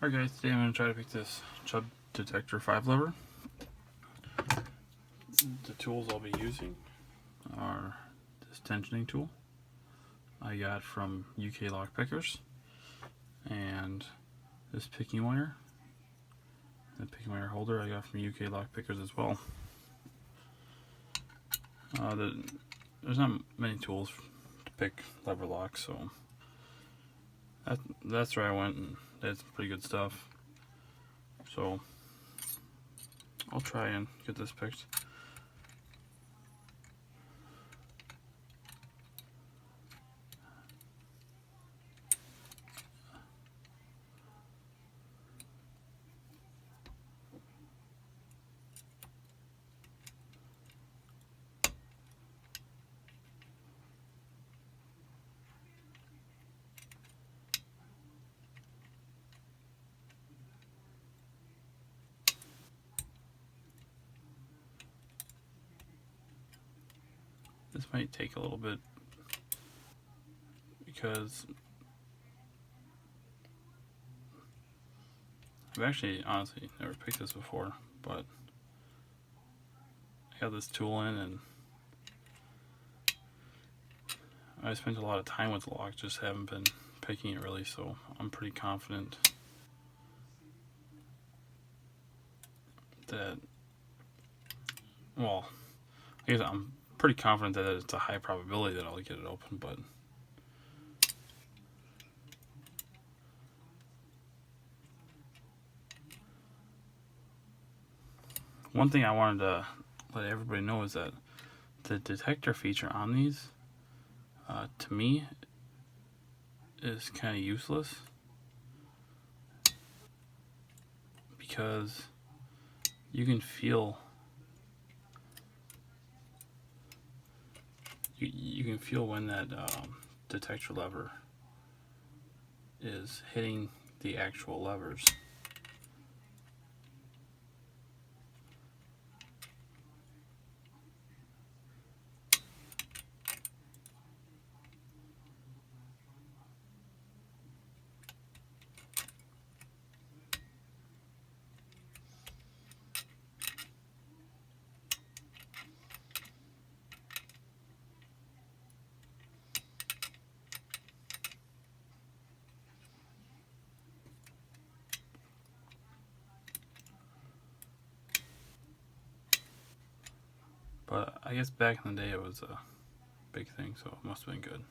Alright guys, today I'm going to try to pick this Chubb Detector 5 lever. The tools I'll be using are this tensioning tool I got from UKLockPickers, and this picking wire, the picking wire holder I got from UKLockPickers as well. There's not many tools to pick lever locks, so that's where I went and did some pretty good stuff. So I'll try and get this picked. This might take a little bit because I've actually honestly never picked this before, but I got this tool in and I spent a lot of time with the lock, just haven't been picking it really, so I'm pretty confident that, well, I guess I'm pretty confident that it's a high probability that I'll get it open, but one thing I wanted to let everybody know is that the detector feature on these, to me, is kind of useless, because you can feel you can feel when that detector lever is hitting the actual levers. But I guess back in the day it was a big thing, so it must have been good.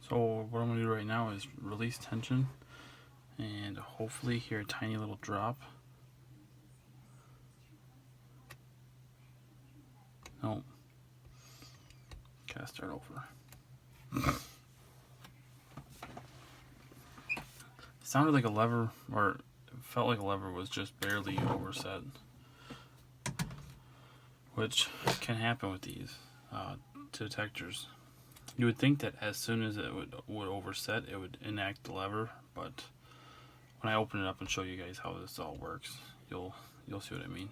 So what I'm going to do right now is release tension and hopefully hear a tiny little drop. Nope. Gotta start over. It sounded like a lever, or it felt like a lever was just barely overset, which can happen with these detectors. You would think that as soon as it would overset, it would enact the lever, but when I open it up and show you guys how this all works, you'll see what I mean.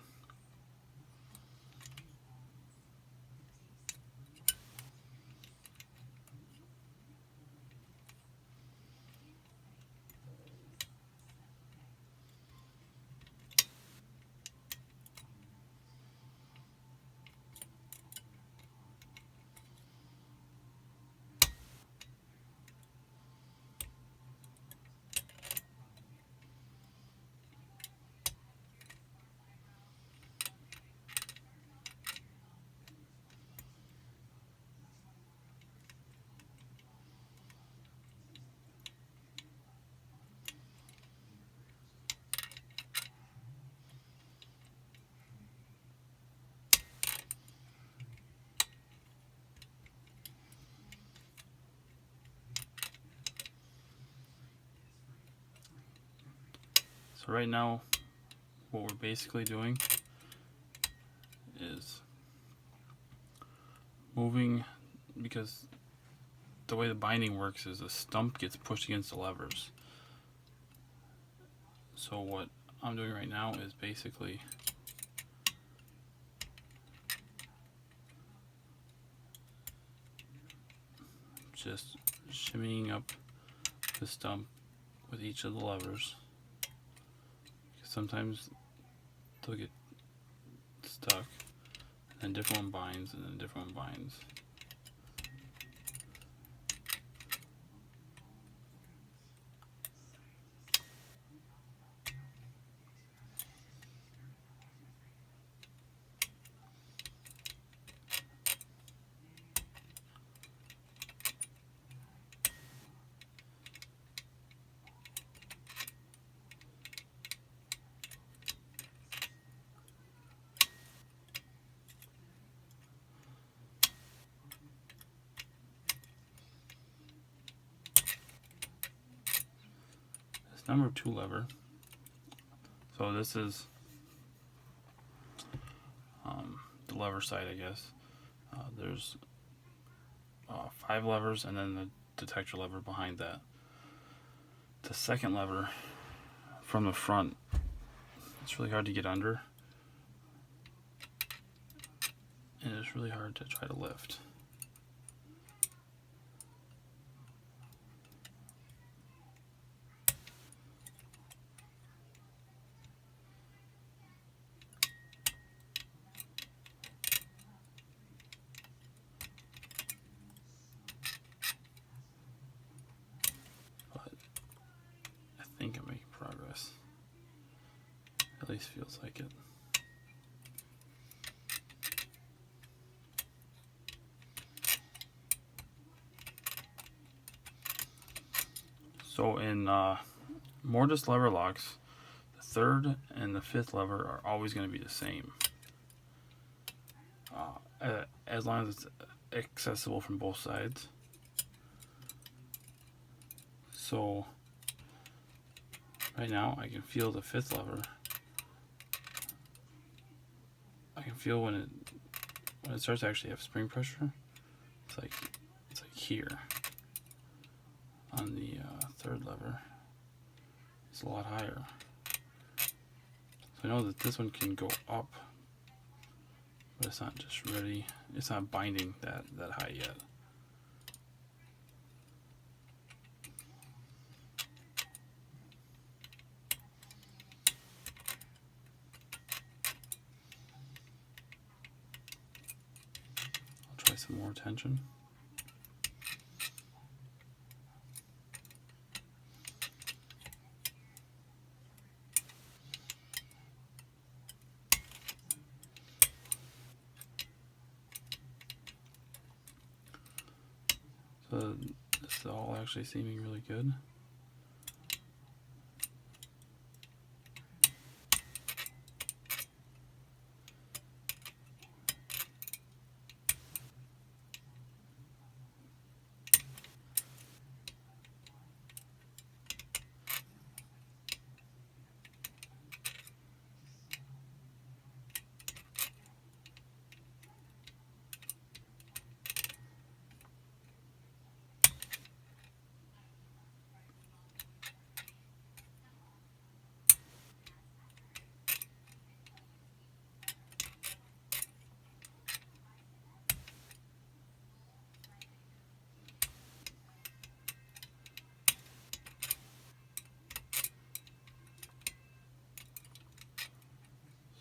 So right now, what we're basically doing is moving, because the way the binding works is the stump gets pushed against the levers. So what I'm doing right now is basically just shimmying up the stump with each of the levers. Sometimes they'll get stuck, and then different one binds, and then different one binds. This number 2 lever, so this is the lever side, I guess. There's 5 levers, and then the detector lever behind that. The second lever from the front, it's really hard to get under, and it's really hard to try to lift. But I think I'm making progress. At least feels like it. So in mortise lever locks, the 3rd and the 5th lever are always going to be the same, as long as it's accessible from both sides. So right now I can feel the 5th lever. I can feel when it starts to actually have spring pressure. It's like here on the 3rd lever. It's a lot higher. So I know that this one can go up, but it's not just ready. It's not binding that high yet. I'll try some more tension. So this is all actually seeming really good.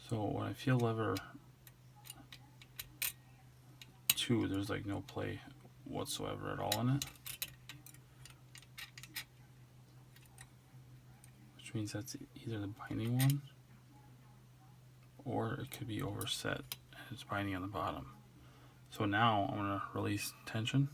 So when I feel lever 2, there's like no play whatsoever at all in it, which means that's either the binding one or it could be overset and it's binding on the bottom. So now I'm going to release tension.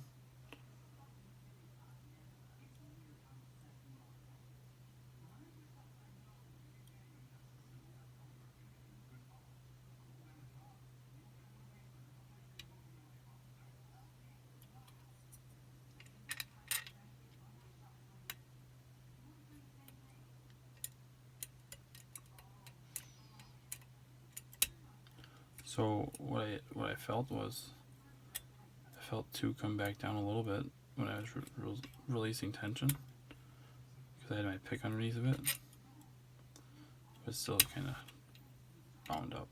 So what I felt was, I felt 2 come back down a little bit when I was releasing tension, because I had my pick underneath of it, but still kind of bound up.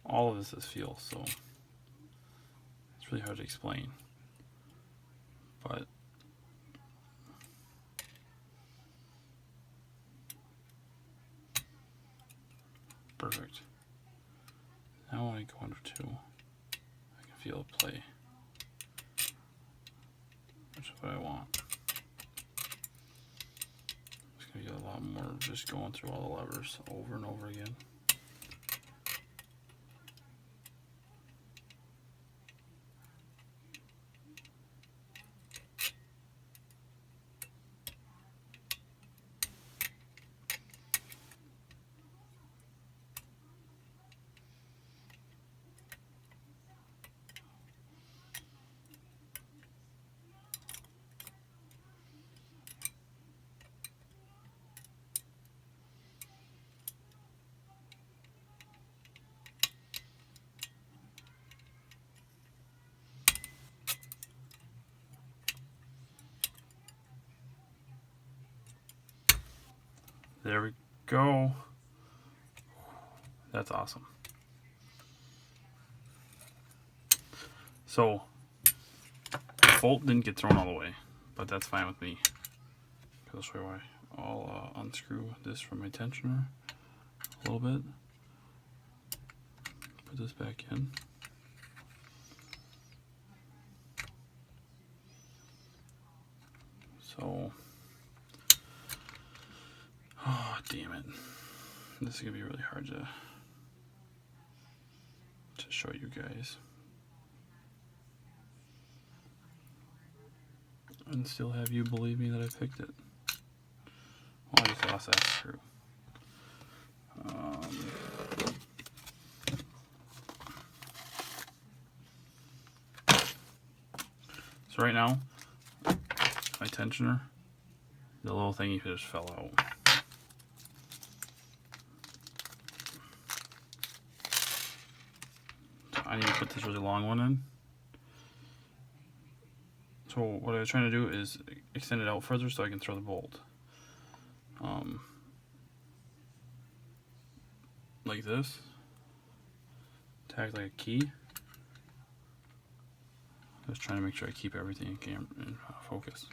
All of this is feel, so it's really hard to explain, but perfect. Now when I go under 2, I can feel it play, which is what I want. It's going to get a lot more just going through all the levers over and over again. There we go. That's awesome. So, the bolt didn't get thrown all the way, but that's fine with me. I'll show you why. I'll unscrew this from my tensioner a little bit. Put this back in. So, oh damn it. This is gonna be really hard to show you guys. And still have you believe me that I picked it. Well, I just lost that screw. So right now, my tensioner, the little thingy just fell out. So I need to put this really long one in. So what I was trying to do is extend it out further so I can throw the bolt. Like this. Tagged like a key. Just trying to make sure I keep everything in focus.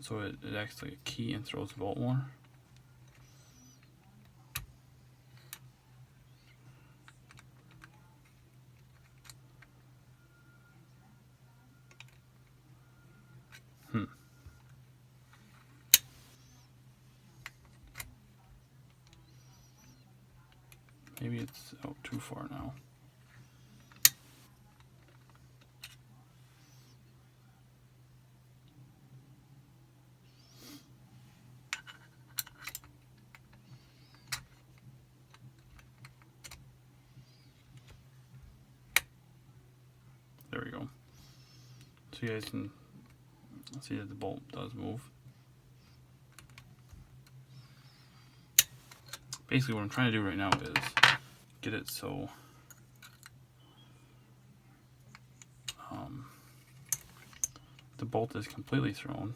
So it acts like a key and throws the bolt more. Maybe it's out too far now. There we go. So you guys can see that the bolt does move. Basically what I'm trying to do right now is get it so the bolt is completely thrown.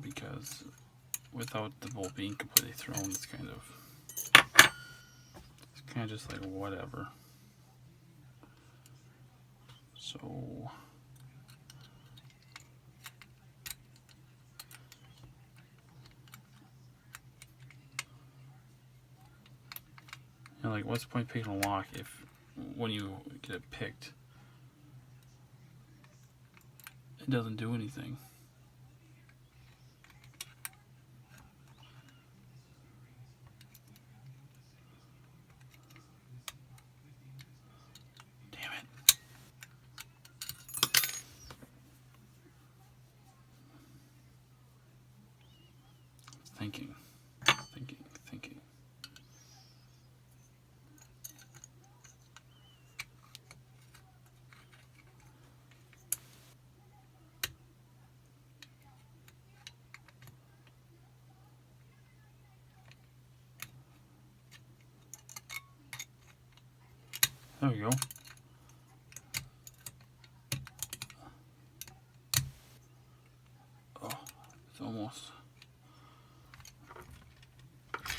Because without the bolt being completely thrown, it's kind of just like whatever. So like what's the point of picking a lock if when you get it picked it doesn't do anything? thinking. There we go. Oh, it's almost.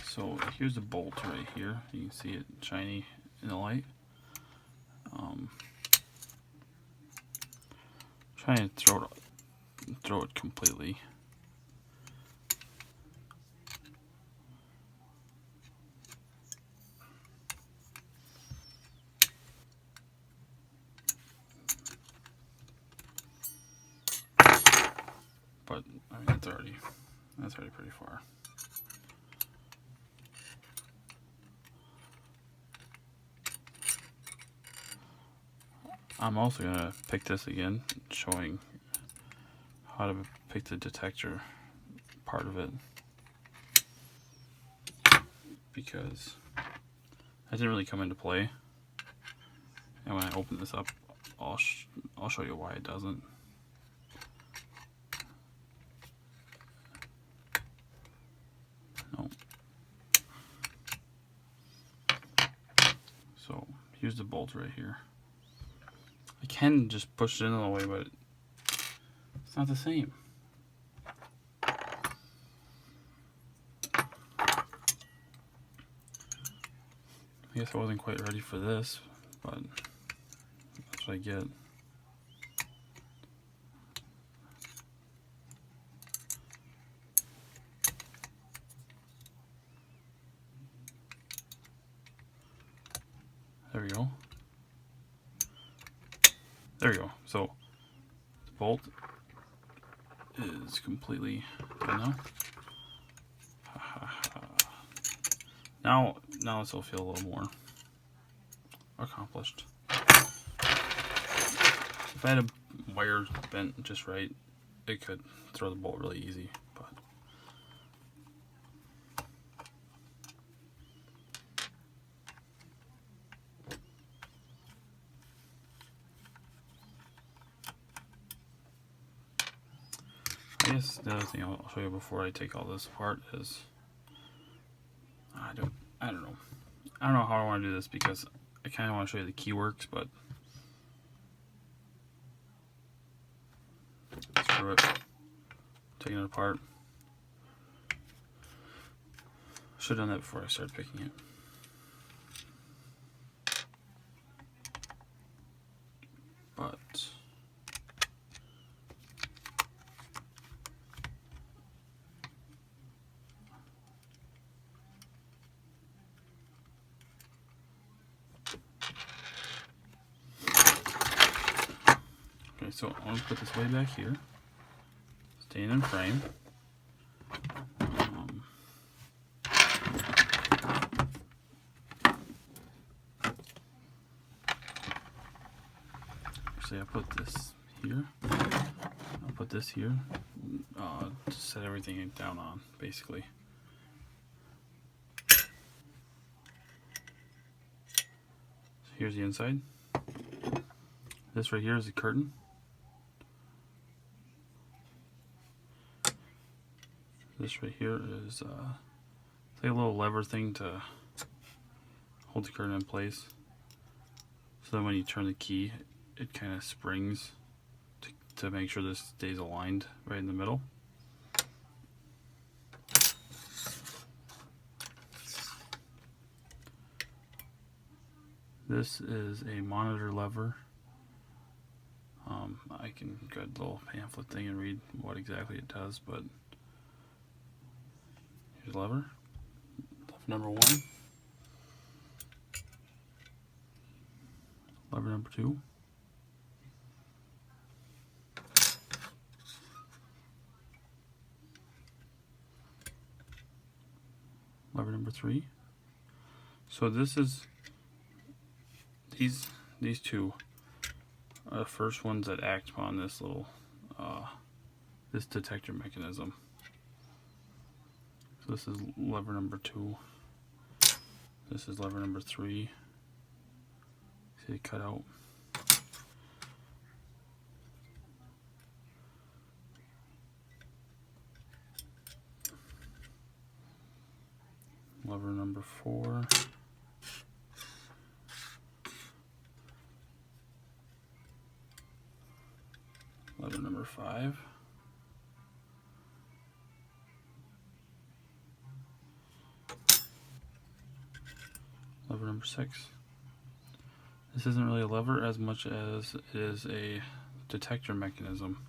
So here's the bolt right here. You can see it shiny in the light. Trying to throw it completely. But I mean, that's already pretty far. I'm also gonna pick this again, showing how to pick the detector part of it, because that didn't really come into play. And when I open this up, I'll show you why it doesn't. No. So here's the bolt right here. I can just push it in all the way, but it's not the same. I guess I wasn't quite ready for this, but that's what I get. There we go. There we go. So the bolt is completely done now. Now this will feel a little more accomplished. If I had a wire bent just right, it could throw the bolt really easy, but I guess the other thing I'll show you before I take all this apart is I don't know how I want to do this, because I kind of want to show you the key works, but screw it. Taking it apart. Should have done that before I started picking it. But okay, so I'm going to put this way back here, staying in frame. Actually, I put this here. I'll put this here to set everything down on, basically. So here's the inside. This right here is a curtain. This right here is like a little lever thing to hold the curtain in place. So then when you turn the key, it kind of springs to make sure this stays aligned right in the middle. This is a monitor lever. I can get the little pamphlet thing and read what exactly it does, but here's the lever. Lever number 1. Lever number 2. Lever number 3. So this is these two are the first ones that act upon this little this detector mechanism. So this is lever number 2. This is lever number 3. See it cut out. Lever number 4. Lever number 5. Lever number 6. This isn't really a lever as much as it is a detector mechanism.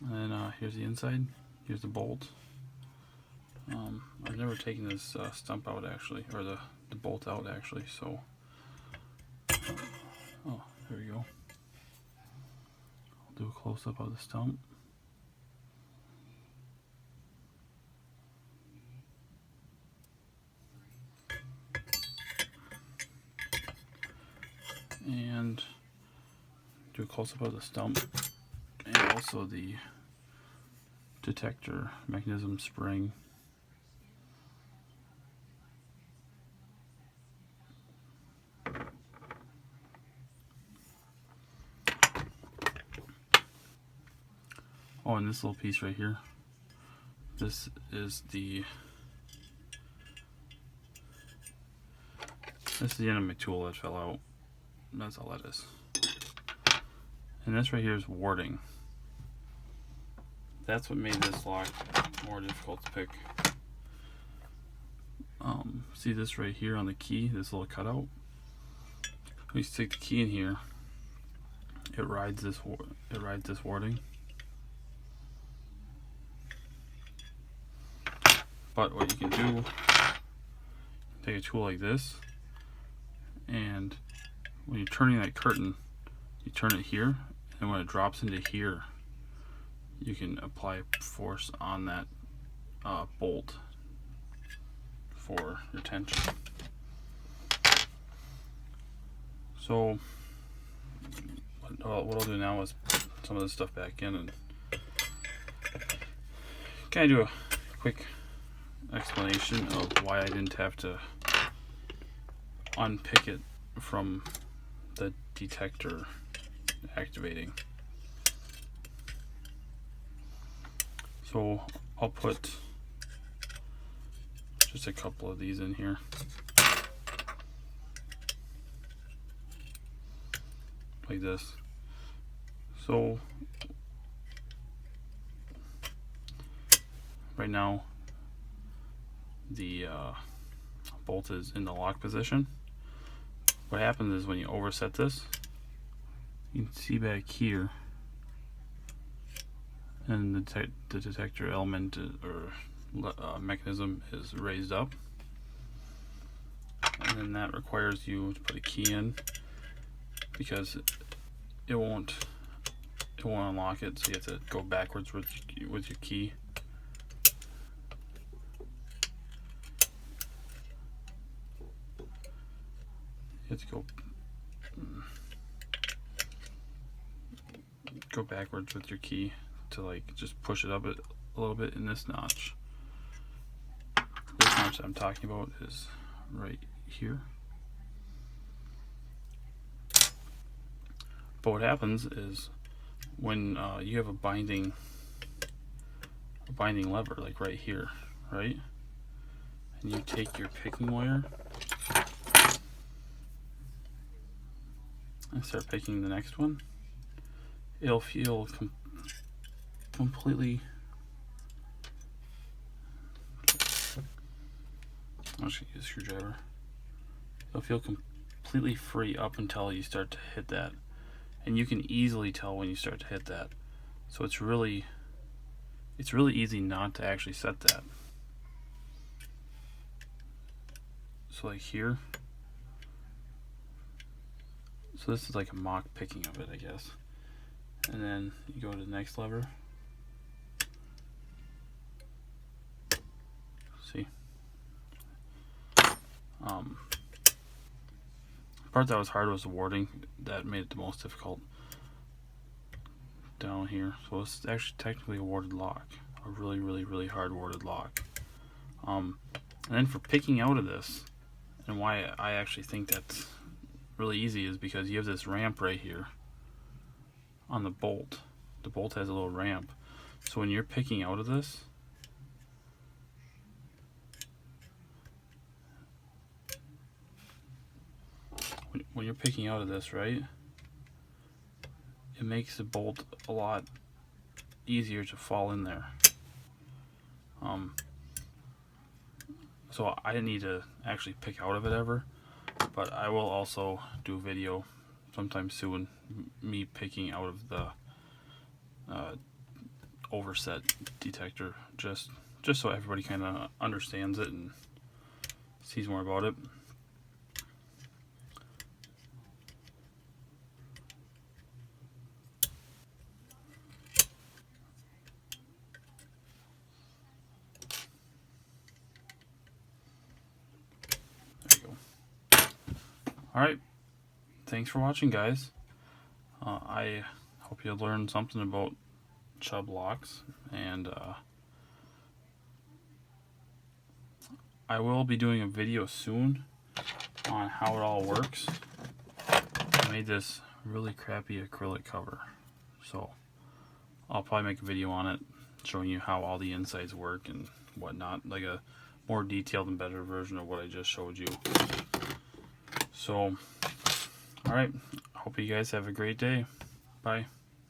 And then here's the inside. Here's the bolt. I've never taken this stump out actually, or the bolt out actually, so oh, there we go. I'll do a close-up of the stump. And do a close-up of the stump and also the detector mechanism spring. Oh, and this little piece right here, this is the end of my tool that fell out. That's all that is. And this right here is warding. That's what made this lock more difficult to pick. See this right here on the key, this little cutout? We stick the key in here. It rides this warding. But what you can do, take a tool like this, and when you're turning that curtain, you turn it here, and when it drops into here, you can apply force on that bolt for retention. So what I'll do now is put some of this stuff back in and kind of do a quick explanation of why I didn't have to unpick it from the detector activating. So I'll put just a couple of these in here. Like this. So right now the bolt is in the lock position. What happens is when you overset this, you can see back here, and the detector element or mechanism is raised up, and then that requires you to put a key in because it won't unlock it, so you have to go backwards with your key. You have to go backwards with your key to like just push it up a little bit in this notch. This notch that I'm talking about is right here. But what happens is when you have a binding lever like right here, right? And you take your picking wire and start picking the next one, it'll feel completely, I'm just gonna use a screwdriver. It'll feel completely free up until you start to hit that. And you can easily tell when you start to hit that. So it's really easy not to actually set that. So like here, so this is like a mock picking of it, I guess. And then you go to the next lever. See? The part that was hard was the warding. That made it the most difficult down here. So it's actually technically a warded lock, a really hard warded lock. And then for picking out of this, and why I actually think that's really easy, is because you have this ramp right here on the bolt. The bolt has a little ramp. So when you're picking out of this, when you're picking out of this, right, it makes the bolt a lot easier to fall in there. So I didn't need to actually pick out of it ever, but I will also do a video sometime soon, me picking out of the overset detector, just so everybody kind of understands it and sees more about it. There you go. Alright, thanks for watching, guys. I hope you learned something about Chubb locks, and I will be doing a video soon on how it all works. I made this really crappy acrylic cover, so I'll probably make a video on it showing you how all the insides work and whatnot, like a more detailed and better version of what I just showed you. So, alright, hope you guys have a great day. Bye.